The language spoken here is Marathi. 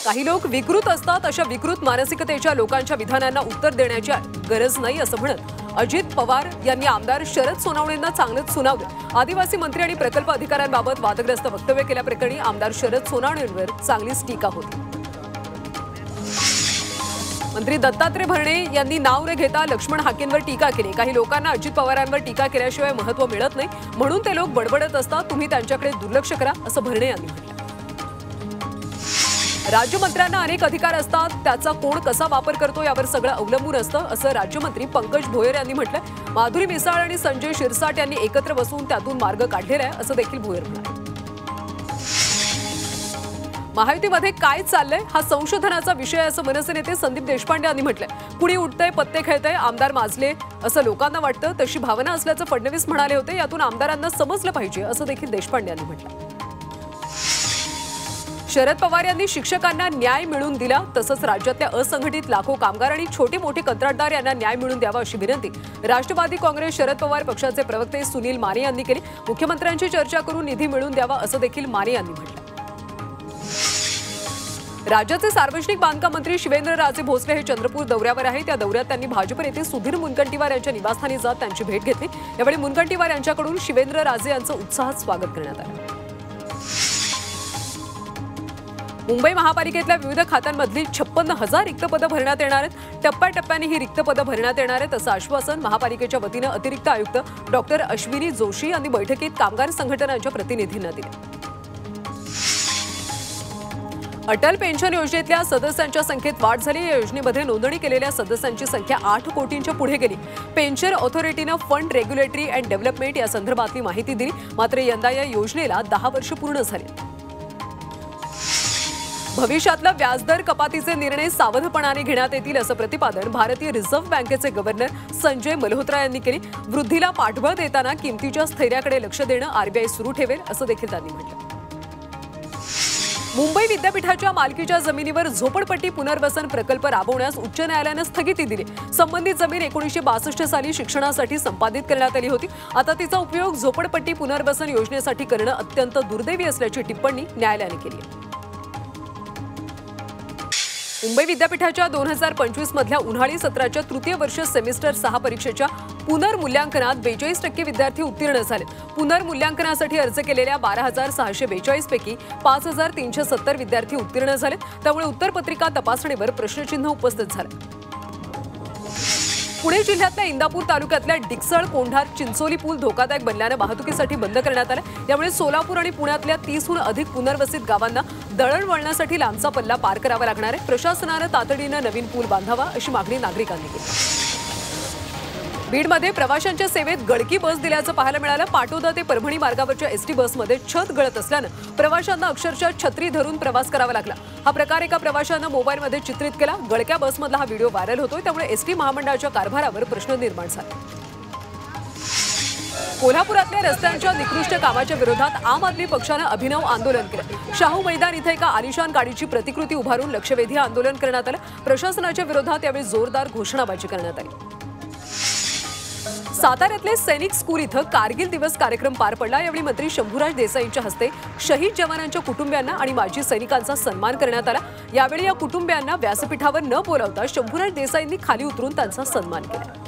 काही लोक विकृत असतात, अशा विकृत मानसिकतेच्या लोकांच्या विधानांना उत्तर देण्याची गरज नाही असं म्हणत अजित पवार यांनी आमदार शरद सोनवणेंना चांगलंच सुनावलं। आदिवासी मंत्री आणि प्रकल्प अधिकाऱ्यांबाबत वादग्रस्त वक्तव्य केल्याप्रकरणी आमदार शरद सोनवणेंवर चांगलीच टीका होती। मंत्री दत्तात्रय भरणे यांनी नाव न घेता लक्ष्मण हाकेंवर टीका केली। काही लोकांना अजित पवारांवर टीका केल्याशिवाय महत्त्व मिळत नाही, म्हणून ते लोक बडबडत असतात, तुम्ही त्यांच्याकडे दुर्लक्ष करा असं भरणे यांनी म्हटलं। राज्यमंत्र्यांना अनेक अधिकार असतात, त्याचा कोण कसा वापर करतो यावर सगळं अवलंबून असतं असं राज्यमंत्री पंकज भोयर यांनी म्हटलं। माधुरी मिसाळ आणि संजय शिरसाट यांनी एकत्र बसून त्यातून मार्ग काढलेला आहे असं देखील भोयर म्हणाले। महायुतीमध्ये काय चाललंय हा संशोधनाचा विषय असं मनसे नेते संदीप देशपांडे यांनी म्हटलंय। कुणी उठतंय, पत्ते खेळतंय, आमदार माजले असं लोकांना वाटतं, तशी भावना असल्याचं फडणवीस म्हणाले होते। यातून आमदारांना समजलं पाहिजे असं देखील देशपांडे यांनी म्हटलं। शरद पवार यांनी शिक्षकांना न्याय मिळवून दिला, तसंच राज्यातल्या असंघटित लाखो कामगार आणि छोटे मोठे कंत्राटदार यांना न्याय मिळवून द्यावा अशी विनंती राष्ट्रवादी काँग्रेस शरद पवार पक्षाचे प्रवक्ते सुनील माने यांनी केली। मुख्यमंत्र्यांची चर्चा करून निधी मिळवून द्यावा असं देखील माने यांनी म्हटलं। राज्याचे सार्वजनिक बांधकाम मंत्री शिवेंद्रराजे भोसले हे चंद्रपूर दौऱ्यावर आहेत। त्या दौऱ्यात त्यांनी भाजप नेते सुधीर मुनगंटीवार यांच्या निवासस्थानी जात त्यांची भेट घेतली। यावेळी मुनगंटीवार यांच्याकडून शिवेंद्रराजे यांचं उत्साहात स्वागत करण्यात आलं। मुंबई महापालिकेतल्या विविध खात्यांमधली 56,000 रिक्त पदं भरण्यात येणार आहेत। टप्प्याटप्प्याने ही रिक्त पदं भरण्यात येणार आहेत असं आश्वासन महापालिकेच्या वतीनं अतिरिक्त आयुक्त डॉक्टर अश्विनी जोशी यांनी बैठकीत कामगार संघटनांच्या प्रतिनिधींना दिले। अटल पेन्शन योजनेतल्या सदस्यांच्या संख्येत वाढ झाली। या योजनेमध्ये नोंदणी केलेल्या सदस्यांची संख्या 8 कोटींच्या पुढे गेली। पेन्शन ऑथॉरिटीनं फंड रेग्युलेटरी अँड डेव्हलपमेंट या संदर्भातली माहिती दिली। मात्र यंदा या योजनेला 10 वर्ष पूर्ण झाली। भविष्यातल्या व्याजदर कपातीचे निर्णय सावधपणाने घेण्यात येतील असं प्रतिपादन भारतीय रिझर्व्ह बँकेचे गव्हर्नर संजय मल्होत्रा यांनी केले। वृद्धीला पाठबळ देताना किमतीच्या स्थैर्याकडे लक्ष देणं आरबीआय सुरू ठेवेल असं देखील त्यांनी म्हटलं। मुंबई विद्यापीठाच्या मालकीच्या जमिनीवर झोपडपट्टी पुनर्वसन प्रकल्प राबवण्यास उच्च न्यायालयानं स्थगिती दिली। संबंधित जमीन 1962 साली शिक्षणासाठी संपादित करण्यात आली होती। आता तिचा उपयोग झोपडपट्टी पुनर्वसन योजनेसाठी करणं अत्यंत दुर्दैवी असल्याची टिप्पणी न्यायालयाने केली आहे। मुंबई विद्यापीठाच्या 2025 मधल्या उन्हाळी सत्राच्या तृतीय वर्ष सेमिस्टर 6 परीक्षेच्या पुनर्मूल्यांकनात 42% विद्यार्थी उत्तीर्ण झाले। पुनर्मूल्यांकनासाठी अर्ज केलेल्या 12,642 पैकी 5,370 विद्यार्थी उत्तीर्ण झाले। त्यामुळे उत्तरपत्रिका तपासणीवर प्रश्नचिन्ह उपस्थित झाले। पुणे जिल्ह्यातल्या इंदापूर तालुक्यातल्या डिकसळ कोंढार चिंचोली पूल धोकादायक बनल्याने वाहतुकीसाठी बंद करण्यात आला। यामुळे सोलापूर आणि पुण्यातल्या 30हून अधिक पुनर्वसित गावांना दळणवळणासाठी लांबचा पल्ला पार करावा लागणार आहे। प्रशासनानं तातडीनं नवीन पूल बांधावा अशी मागणी नागरिकांनी केली। बीडमध्ये प्रवाशांच्या सेवेत गळकी बस दिल्याचं पाहायला मिळालं। पाटोदा ते परभणी मार्गावरच्या एसटी बसमध्ये छत गळत असल्यानं प्रवाशांना अक्षरशः छत्री धरून प्रवास करावा लागला। हा प्रकार एका प्रवाशानं मोबाईलमध्ये चित्रित केला। गळक्या बसमधला हा व्हिडिओ व्हायरल होतोय, त्यामुळे एसटी महामंडळाच्या कारभारावर प्रश्न निर्माण झाला। कोल्हापुरातल्या रस्त्यांच्या निकृष्ट कामाच्या विरोधात आम आदमी पक्षानं अभिनव आंदोलन केलं। शाहू मैदान इथे एका आलिशान गाडीची प्रतिकृती उभारून लक्षवेधी आंदोलन करण्यात आलं। प्रशासनाच्या विरोधात यावेळी जोरदार घोषणाबाजी करण्यात आली। साताऱ्यातले सैनिक स्कूल इथं कारगिल दिवस कार्यक्रम पार पडला। यावेळी मंत्री शंभूराज देसाईंच्या हस्ते शहीद जवानांच्या कुटुंबियांना आणि माजी सैनिकांचा सन्मान करण्यात आला। यावेळी या कुटुंबियांना व्यासपीठावर न बोलावता शंभूराज देसाईंनी खाली उतरून त्यांचा सन्मान केला।